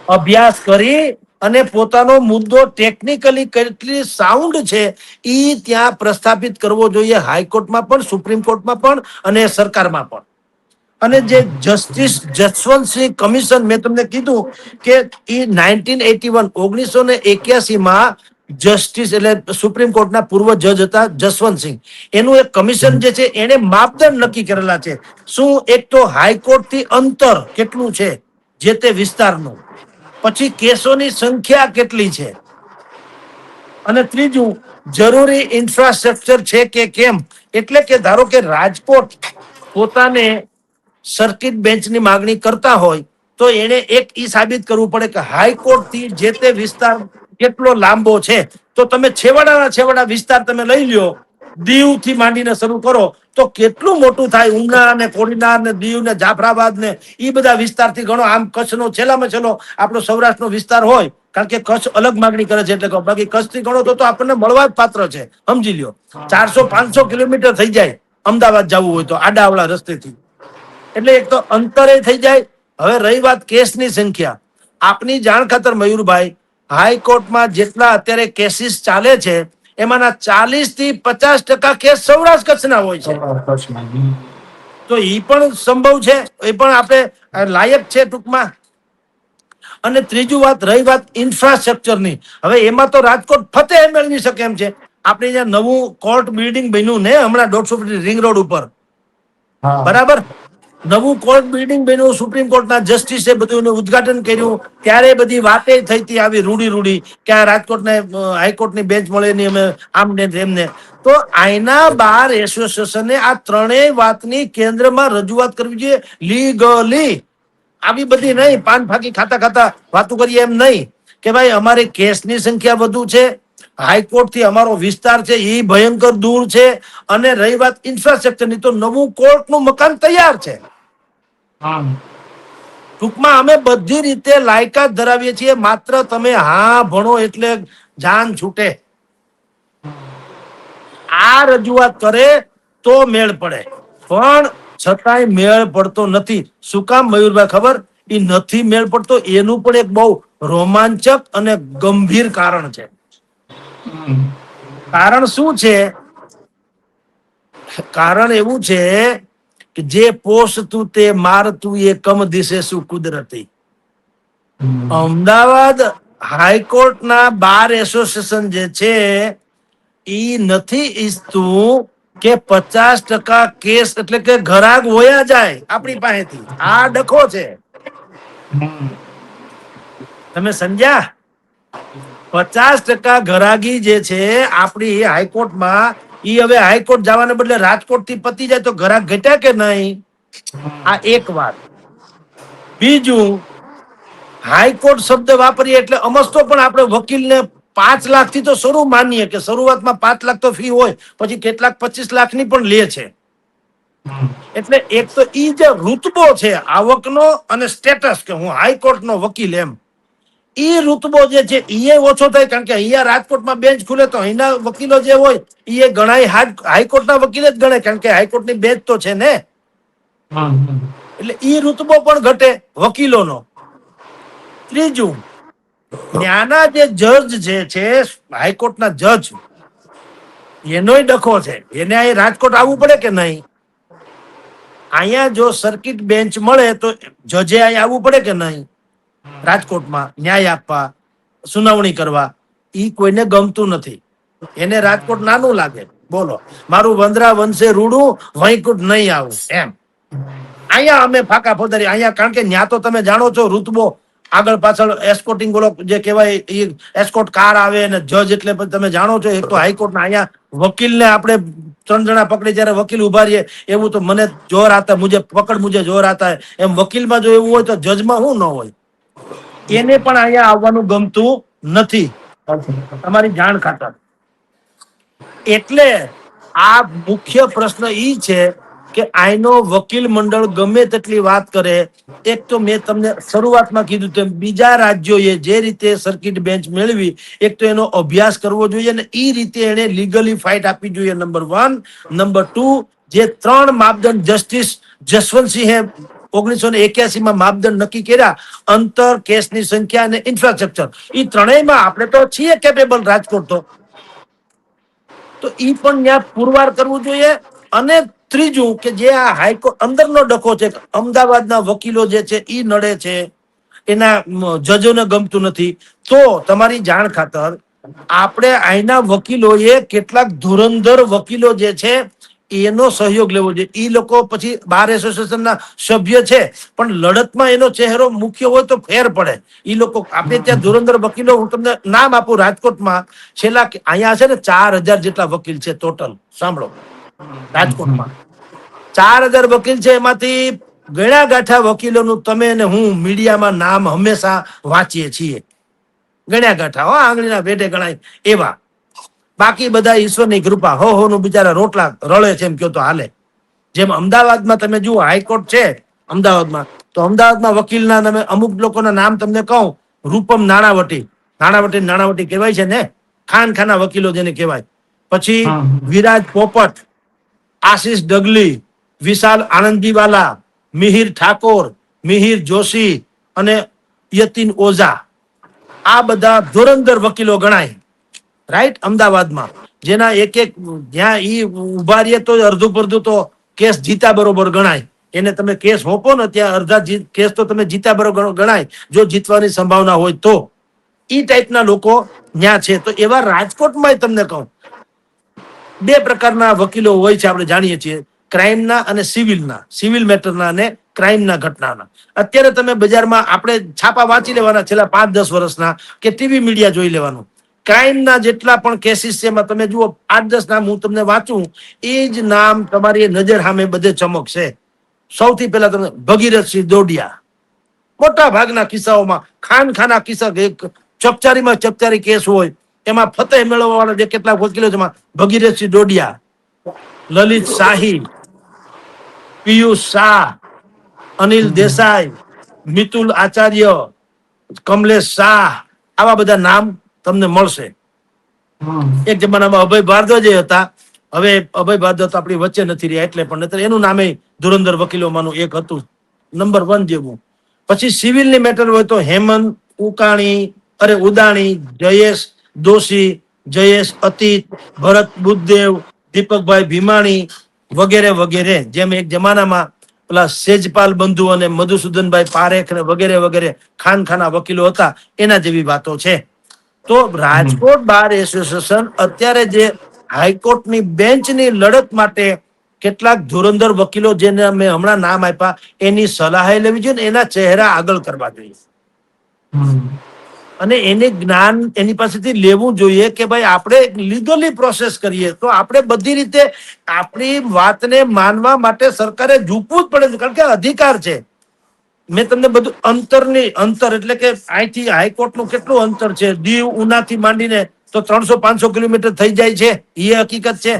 અભ્યાસ કરી અને પોતાનો મુદ્દો ટેકનિકલી કેટલી સાઉન્ડ છે ઈ ત્યાં પ્રસ્થાપિત કરવો જોઈએ, હાઈકોર્ટમાં પણ, સુપ્રીમ કોર્ટમાં પણ અને સરકારમાં પણ. અને જે જસ્ટિસ જસવંતસિંહ કમિશન, મેં તમને કીધું કે એ 1981 જસ્ટિસ એટલે સુપ્રીમ કોર્ટના પૂર્વ જજ હતા જસવંતસિંહ. એનું એક કમિશન જે છે, એને માપદંડ નક્કી કરેલા છે. શું? એક તો હાઈકોર્ટ થી અંતર કેટલું છે જે તે વિસ્તારનું, પછી કેસોની સંખ્યા કેટલી છે, અને ત્રીજું જરૂરી ઇન્ફ્રાસ્ટ્રક્ચર છે કે કેમ. એટલે કે ધારો કે રાજકોટ પોતાને સર્કિટ બેન્ચની માગણી કરતા હોય તો એને એક ઈ સાબિત કરવું પડે કે હાઈકોર્ટ થી જે તે વિસ્તાર કેટલો લાંબો છે. તો તમે છેવાડાના છેવાડા વિસ્તાર તમે લઈ લ્યો, દીવ થી માંડીને શરૂ કરો તો કેટલું મોટું થાય. ઉના ને કોડીનાર ને દીવ ને જાફરાબાદ ને એ બધા વિસ્તારથી ગણો. આમ કચ્છનો છેલ્લામાં છેલ્લો આપણો સૌરાષ્ટ્રનો વિસ્તાર હોય, કારણ કે કચ્છ અલગ માગણી કરે છે એટલે બાકી કચ્છ થી ગણો તો આપણને મળવા જ પાત્ર છે. સમજી લ્યો 400-500 કિલોમીટર થઈ જાય અમદાવાદ જવું હોય તો આડાવડા રસ્તેથી. એટલે એક તો અંતરે થઈ જાય. હવે રહી વાત કેસની સંખ્યા, આપની જાણ ખાતર મયુરભાઈ, હાઈકોર્ટમાં જેટલા અત્યારે કેસીસ ચાલે છે એમાંના 40-50% કેસ સૌરાષ્ટ્ર કચ્છના હોય છે. તો એ પણ સંભવ છે, એ પણ આપણે લાયક છે ટૂંકમાં. અને ત્રીજું વાત રહી વાત ઇન્ફ્રાસ્ટ્રક્ચરની. હવે એમાં તો રાજકોટ ફતેહ મેળવી શકે એમ છે. આપણે અહીંયા નવું કોર્ટ બિલ્ડિંગ બન્યું ને હમણાં 150 ફીટ રિંગ રોડ ઉપર, બરાબર. નવું કોર્ટ બિલ્ડિંગ બન્યું, સુપ્રીમ કોર્ટના જસ્ટિસે બધું એનું ઉદઘાટન કર્યું. ત્યારે બધી વાતે થઈ હતી આવી રૂડી કે આ રાજકોટને હાઈકોર્ટની બેન્ચ મળે નહીં, અમે આમ ને તેમને. તો આઈના બાર એસોસિએશને આ ત્રણેય વાતની કેન્દ્રમાં રજૂઆત કરવી જોઈએ લીગલી. આવી બધી નહીં પાન ફાકી ખાતા ખાતા વાતો કરીએ એમ નહીં કે ભાઈ અમારી કેસની સંખ્યા વધુ છે, હાઈકોર્ટ થી અમારો વિસ્તાર છે એ ભયંકર દૂર છે, અને રહી વાત ઇન્ફ્રાસ્ટ્રક્ચરની તો નવું કોર્ટનું મકાન તૈયાર છે. ટૂંકમાં અમે બધી રીતે લાયકાત ધરાવીએ છીએ, માત્ર તમે હા ભણો એટલે જાન છૂટે. આ રજૂઆત કરે તો મેળ પડે, પણ છતાંય મેળ પડતો નથી. શું કામ મયુરભાઈ ખબર? એ નથી મેળ પડતો એનું પણ એક બહુ રોમાંચક અને ગંભીર કારણ છે. કારણ શું છે? કારણ એવું છે કે જે પોષતું તે મારતું એ કમ દિશે શું કુદરતી. અમદાવાદ હાઈકોર્ટના બાર એસોસિએશન જે છે ઈ નથી ઈચ્છતું કે 50% કેસ એટલે કે ઘરાક વયા જાય આપણી પાસેથી. આ ડખો છે, તમે સમજ્યા? 50% ઘરાગી જે છે આપણી હાઈકોર્ટમાં, ઈ હવે હાઈકોર્ટ જવાને બદલે રાજકોટ થી પતી જાય તો ઘરાક ઘટ્યા કે નહીં? આ એક વાત. બીજું, હાઈકોર્ટ શબ્દ વાપરીએ એટલે અમસ્તો પણ આપણે વકીલને 5 લાખ થી તો શરૂ માનીએ કે શરૂઆતમાં 5 લાખ તો ફી હોય, પછી કેટલાક 25 લાખની પણ લે છે. એટલે એક તો ઈ જે ઋતબો છે આવકનો અને સ્ટેટસ કે હું હાઈકોર્ટનો વકીલ, એમ ઈ ઋતબો જે છે એ ઓછો થાય. કારણ કે અહીંયા રાજકોટમાં બેન્ચ ખુલે તો અહીંના વકીલો જે હોય એ ગણાય હાઈકોર્ટના વકીલ જ ગણાય, કારણ કે હાઈકોર્ટની બેન્ચ તો છે ને. એટલે ઈ ઋતબો પણ ઘટે વકીલોનો. ત્રીજું, ત્યાંના જે જજ જે છે હાઈકોર્ટના જજ, એનોય ડખો છે. એને અહીં રાજકોટ આવવું પડે કે નહીં? અહીંયા જો સર્કિટ બેન્ચ મળે તો જજે અહીં આવવું પડે કે નહીં રાજકોટમાં ન્યાય આપવા, સુનાવણી કરવા? ઈ કોઈને ગમતું નથી, એને રાજકોટ નાનું લાગે. બોલો, મારું વંદરા વંશે રૂડું, વહીકુટ નહીં આવું એમ. અહીંયા અમે ફાકા ફોદારી અહીંયા, કારણ કે ન્યા તો તમે જાણો છો ઋતબો આગળ પાછળ એસ્કોટિંગ બોલો જે કહેવાય એ એસ્કોટ કાર આવે અને જજ એટલે તમે જાણો છો. એક તો હાઈકોર્ટના અહીંયા વકીલને આપણે 3 જણા પકડી જ્યારે વકીલ ઉભા રહીએ એવું તો મને જોર આતા મુજે પકડ મુજે જોર આતા એમ વકીલમાં જો એવું હોય તો જજમાં શું ન હોય? એને પણ અહીંયા આવવાનું ગમતું નથી, તમારી જાણ ખાતર. એટલે આ મુખ્ય પ્રશ્ન ઈ છે કે આઈનો વકીલ મંડળ ગમે તેટલી વાત કરે, એક તો મેં તમને શરૂઆતમાં કીધું તેમ બીજા રાજ્યોએ જે રીતે સર્કિટ બેન્ચ મેળવી, એક તો એનો અભ્યાસ કરવો જોઈએ અને એ રીતે એને લીગલી ફાઇટ આપવી જોઈએ. નંબર 1. નંબર 2, જે 3 માપદંડ જસ્ટિસ જસવંતસિંહે 1981માં માપદંડ નક્કી કર્યા, અંતર, કેસની સંખ્યા અને ઇન્ફ્રાસ્ટ્રક્ચર, એ ત્રણેયમાં આપણે તો છીએ કેપેબલ રાજકોટ તો ઈ પણ ત્યાં પુરવાર કરવું જોઈએ. અને ત્રીજું કે જે આ હાઈકોર્ટ અંદરનો ડખો છે, અમદાવાદના વકીલો જે છે ઈ નડે છે, એના જજોને ગમતું નથી, તો તમારી જાણ ખાતર આપણે અહીંના વકીલોએ કેટલાક ધુરંધર વકીલો જે છે એનો સહયોગ લેવો જોઈએ. ઈ લોકો પછી બાર એસોસિએશનના સભ્ય છે પણ લડતમાં એનો ચહેરો મુખ્ય હોય તો ફેર પડે. ઈ લોકો આપણે ત્યાં ધુરંધર વકીલો, હું તમને નામ આપું, રાજકોટમાં છેલ્લા અહીંયા છે ને 4000 જેટલા વકીલ છે ટોટલ. સાંભળો, રાજકોટમાં 4000 વકીલ છે, એમાંથી ગણ્યા ગાંઠા વકીલોનું તમે ને હું મીડિયામાં નામ હંમેશા વાંચીએ છીએ. ગણ્યા ગાંઠા, આંગળીના વેઢે ગણાય એવા. બાકી બધા ઈશ્વરની કૃપા હો નું બિચારા રોટલા રળે છે એમ કયો તો હાલે. જેમ અમદાવાદમાં તમે જુઓ હાઈકોર્ટ છે અમદાવાદમાં, તો અમદાવાદમાં વકીલના તમે અમુક લોકોના નામ તમને કહું, રૂપમ નાણાવટી કહેવાય છે ને, ખાના વકીલો જેને કહેવાય. પછી વિરાજ પોપટ, આશીષ ડગલી, વિશાલ આનંદીવાલા, મિહિર ઠાકોર, મિહિર જોશી અને યતિન ઓઝા, આ બધા ધુરંધર વકીલો ગણાય રાઈટ અમદાવાદમાં. જેના એક જ્યાં ઈ ઉભા રહીએ તો અડધું પડધું તો કેસ જીતા બરોબર ગણાય. એને તમે કેસ હોપો ને ત્યાં અડધા કેસ તો તમે જીતા બરોબર ગણાય, જો જીતવાની સંભાવના હોય તો. ઈ ટાઈપના લોકો ત્યાં છે. તો એવા રાજકોટમાં તમને કહું, બે પ્રકારના વકીલો હોય છે, આપણે જાણીએ છીએ, ક્રાઇમના અને સિવિલના, સિવિલ મેટરના અને ક્રાઇમના ઘટનાના. અત્યારે તમે બજારમાં આપણે છાપા વાંચી લેવાના છેલ્લા 5-10 વર્ષના, કે ટીવી મીડિયા જોઈ લેવાનું. ક્રાઇમના જેટલા પણ કેસીસ છે એમાં તમે જુઓ 8-10 નામ હું તમને વાંચું, એ જ નામ તમારી નજર સામે બધે ચમકશે. સૌથી પહેલા તમે ભગીરથસિંહ દોડિયા, મોટા ભાગના કિસ્સાઓમાં ખાના કિસ્સા, ચકચારી કેસ હોય એમાં ફતેહ મેળવવા વાળા જે કેટલાક વકીલો છે એમાં ભગીરથસિંહ દોડિયા, લલિત શાહી, પિયુષ શાહ, અનિલ દેસાઈ, મિતુલ આચાર્ય, કમલેશ શાહ, આવા બધા નામ તમને મળશે. એક જમાનામાં અભય ભારદ્વાજ હતા, હવે અભય ભારદ્વાજ આપણી વચ્ચે નથી રહ્યા એટલે, પણ નહીતર એનું નામે ધુરંધર વકીલોમાંનું એક હતું, નંબર 1 જેવું. પછી સિવિલની મેટર હોય તો હેમંત ઉદાણી, જયેશ દોશી, જયેશ અતીત, ભરત બુદ્ધદેવ, દીપકભાઈ ભીમાણી વગેરે વગેરે. જેમ એક જમાનામાં પેલા સેજપાલ બંધુ અને મધુસૂદનભાઈ પારેખ વગેરે ખાના વકીલો હતા, એના જેવી વાતો છે. તો રાજકોટ બાર એસોસિએશન અત્યારે જે હાઈકોર્ટની બેન્ચની લડત માટે કેટલાક ધુરંધર વકીલો જેને મેં હમણાં નામ આપ્યા, એની સલાહ લેવી જોઈએ ને એના ચહેરા આગળ કરવા જોઈએ. અને એને જ્ઞાન એની પાસેથી લેવું જોઈએ કે ભાઈ આપણે લીગલી પ્રોસેસ કરીએ તો આપણે બધી રીતે આપણી વાતને માનવા માટે સરકારે ઝૂકવું જ પડે છે, કારણ કે અધિકાર છે. મેં તમને બધું અંતર એટલે કે અહીંથી હાઈકોર્ટનું કેટલું અંતર છે, દીવ ઉનાથી માંડીને તો 300-500 કિલોમીટર થઈ જાય છે, એ હકીકત છે.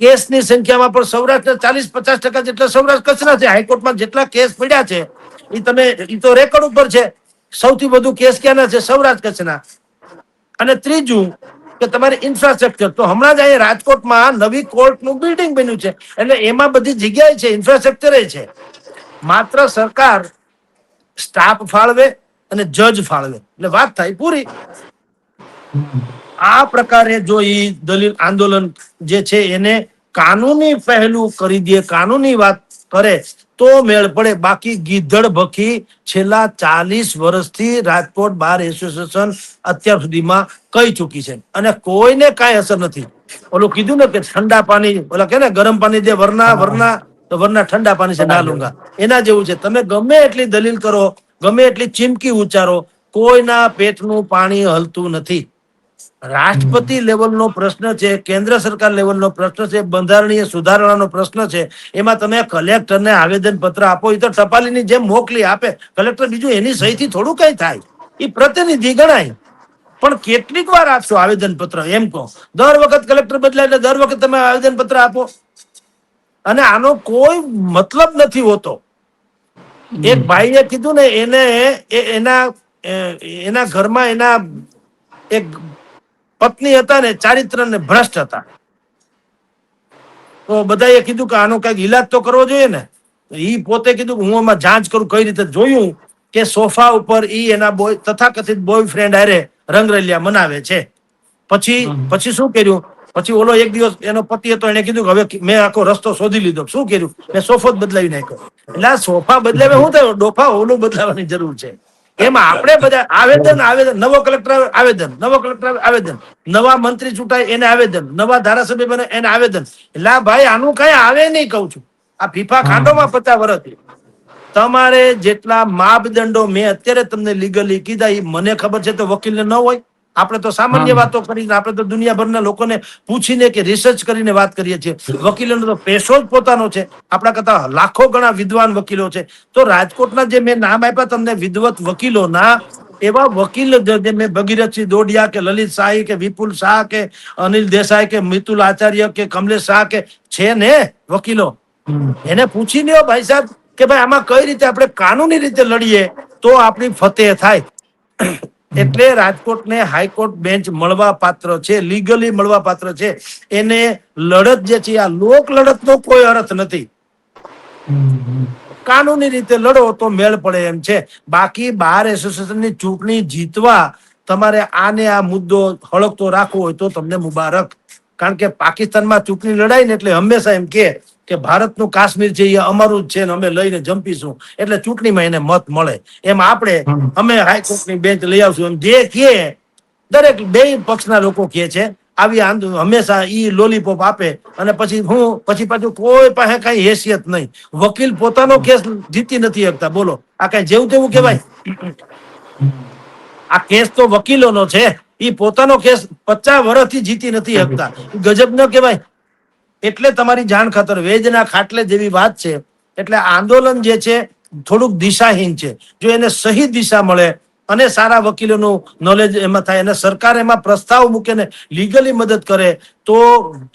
કેસની સંખ્યામાં પણ સૌરાષ્ટ્ર 40-50% જેટલા સૌરાષ્ટ્ર કચ્છના છે. હાઈકોર્ટમાં જેટલા કેસ પડ્યા છે એ તો રેકોર્ડ ઉપર છે. સૌથી વધુ કેસ ક્યાંના છે? સૌરાષ્ટ્ર કચ્છના. અને ત્રીજું કે તમારી ઇન્ફ્રાસ્ટ્રક્ચર, તો હમણાં જ અહીંયા રાજકોટમાં નવી કોર્ટનું બિલ્ડિંગ બન્યું છે, એટલે એમાં બધી જગ્યાએ છે, ઇન્ફ્રાસ્ટ્રક્ચર છે. માત્ર સરકાર સ્ટાફ ફાળવે અને જજ ફાળવે એટલે વાત થાય પૂરી. આ પ્રકારે જો એ દલીલ આંદોલન જે છે એને કાનૂની પહેલું કરી દે, કાનૂની વાત કરે તો મેળ પડે. બાકી ગીધડ ભખી છેલ્લા 40 વર્ષથી રાજકોટ બાર એસોસિએશન અત્યાર સુધીમાં કહી ચૂકી છે અને કોઈને કાંઈ અસર નથી. ઓલું કીધું ને કે ઠંડા પાણી, ઓલા કે ને ગરમ પાણી દે વરના ઠંડા પાણી છે ના લૂંગા, એના જેવું છે. તમે ગમે એટલી દલીલ કરો, ગમે એટલી ચીમકી ઉચ્ચારો, કોઈના પેટનું પાણી હલતું નથી. રાષ્ટ્રપતિ લેવલનો પ્રશ્ન છે, કેન્દ્ર સરકાર લેવલનો પ્રશ્ન છે, બંધારણીય સુધારણાનો પ્રશ્ન છે. એમાં તમે કલેક્ટરને આવેદન પત્ર આપો, એ તો ટપાલીની જેમ મોકલી આપે કલેક્ટર, બીજું એની સહીથી થોડું કઈ થાય, એ પ્રતિનિધિ ગણાય. પણ કેટલીક વાર આપશો આવેદન પત્ર એમ કહો? દર વખત કલેક્ટર બદલાય એટલે દર વખત તમે આવેદન પત્ર આપો, અને આનો કોઈ મતલબ નથી હોતો. એક ભાઈએ કીધું ને, એના ઘરમાં એના એક પત્ની હતા ને, ચારિત્ર ને ભ્રષ્ટ હતા. તો બધાએ કીધું કે આનો કઈક ઈલાજ તો કરવો જોઈએ ને. ઈ પોતે કીધું હું આમાં જાંચ કરું. કઈ રીતે? જોયું કે સોફા ઉપર ઈ એના તથાકથિત બોયફ્રેન્ડ હારે રંગરલિયા મનાવે છે. પછી શું કર્યું? પછી ઓલો એક દિવસ એનો પતિ હતો, એને કીધું કે હવે મેં આખો રસ્તો શોધી લીધો. શું કર્યું? મેં સોફો જ બદલાવી નાખ્યો. એટલે આ સોફા બદલાવે શું થયું? ડોફા ઓલું બદલાવાની જરૂર છે. એમાં આપણે બધા આવેદન, નવો કલેક્ટર આવેદન, નવા મંત્રી ચૂંટાય એને આવેદન, નવા ધારાસભ્ય બને એને આવેદન. એટલે ભાઈ આનું કઈ આવે નહીં, કઉ છું. આ ફીફા ખાંડોમાં 50 વર્ષથી તમારે જેટલા માપદંડો મેં અત્યારે તમને લીગલી કીધા, એ મને ખબર છે તો વકીલને ન હોય. આપણે તો સામાન્ય વાતો કરીને, આપણે તો દુનિયાભરના લોકોને પૂછીને કે રિસર્ચ કરીને વાત કરીએ છીએ. વકીલોનો તો પેશો જ પોતાનો છે. આપણા કરતા લાખો ગણા વિદ્વાન વકીલો છે. તો રાજકોટના જે મેં નામ આપ્યા તમને વિદવત વકીલોના, એવા વકીલ જે મેં ભગીરથસિંહ દોડિયા કે લલિત શાહી કે વિપુલ શાહ કે અનિલ દેસાઈ કે મિતુલ આચાર્ય કે કમલેશ શાહ કે છે ને વકીલો, એને પૂછી લ્યો ભાઈ સાહેબ કે ભાઈ આમાં કઈ રીતે આપણે કાનૂની રીતે લડીએ તો આપણી ફતેહ થાય. એટલે રાજકોટને હાઈકોર્ટ બેન્ચ મળવા પાત્ર છે, લીગલી મળવા પાત્ર છે. એને લડત જે છે આ લોક લડતનો કોઈ અર્થ નથી. કાનૂની રીતે લડો તો મેળ પડે એમ છે. બાકી બાર એસોસિએશનની ચૂંટણી જીતવા તમારે આને આ મુદ્દો હળગતો રાખવો હોય તો તમને મુબારક. કારણ કે પાકિસ્તાનમાં ચૂંટણી લડાય ને એટલે હંમેશા એમ કે ભારતનું કાશ્મીર છે એ અમારું જ છે ને અમે લઈને જંપીશું એટલે ચૂંટણીમાં એને મત મળે. એમ આપણે અમે હાઈકોર્ટની બેન્ચ લઈ આવશું એમ જે કે દરેક બે પક્ષના લોકો કે છે. આવી હંમેશા ઈ લોલીપોપ આપે અને પછી પાછું કોઈ પાસે કઈ હેસિયત નહીં. વકીલ પોતાનો કેસ જીતી નથી શકતા. બોલો આ કઈ જેવું તેવું કેવાય? આ કેસ તો વકીલોનો છે. ઈ પોતાનો કેસ 50 વર્ષથી જીતી નથી શકતા. ગજબ ન કેવાય? એટલે તમારી જાણ ખાતર વેજના ખાટલે જેવી વાત છે. એટલે આંદોલન જે છે થોડુંક દિશાહીન છે. જો એને સહી દિશા મળે અને સારા વકીલોનું નોલેજ એમાં થાય અને સરકાર એમાં પ્રસ્તાવ મૂકે ને લીગલી મદદ કરે તો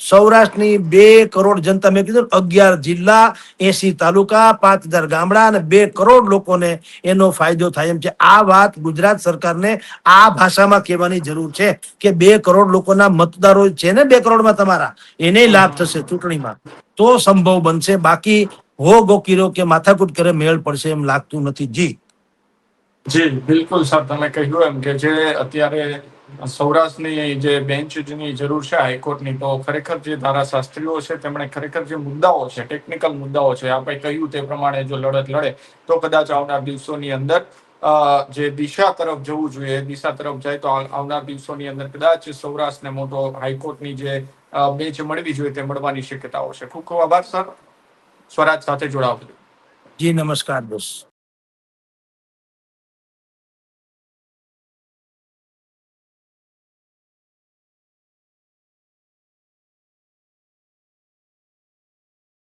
સૌરાષ્ટ્રની 2 કરોડ જનતા, મેં કીધું 11 જિલ્લા, 80 તાલુકા, 5000 ગામડા અને 2 કરોડ લોકોને એનો ફાયદો થાય એમ છે. આ વાત ગુજરાત સરકારને આ ભાષામાં કહેવાની જરૂર છે કે 2 કરોડ લોકોના મતદારો છે ને 2 કરોડમાં તમારા, એને લાભ થશે ચૂંટણીમાં તો સંભવ બનશે. બાકી હો ગોકીરો કે માથાકૂટ કરે મેળ પડશે એમ લાગતું નથી. જી બિલકુલ સર, તમે કહ્યું એમ કે જે અત્યારે સૌરાષ્ટ્રની જે બેન્ચની જરૂર છે હાઈકોર્ટની, તો ખરેખર જે ધારાશાસ્ત્રીઓ છે તેમણે ખરેખર જે મુદ્દાઓ છે, ટેકનિકલ મુદ્દાઓ છે, આપણે કહ્યું તે પ્રમાણે જો લડત લડે તો કદાચ આવનાર દિવસોની અંદર જે દિશા તરફ જવું જોઈએ એ દિશા તરફ જાય તો આવનાર દિવસોની અંદર કદાચ સૌરાષ્ટ્રને મોટો હાઈકોર્ટની જે બેન્ચ મળવી જોઈએ તે મળવાની શક્યતાઓ છે. ખૂબ ખૂબ આભાર સર, સ્વરાજ સાથે જોડાવા. જી નમસ્કાર દોસ્ત.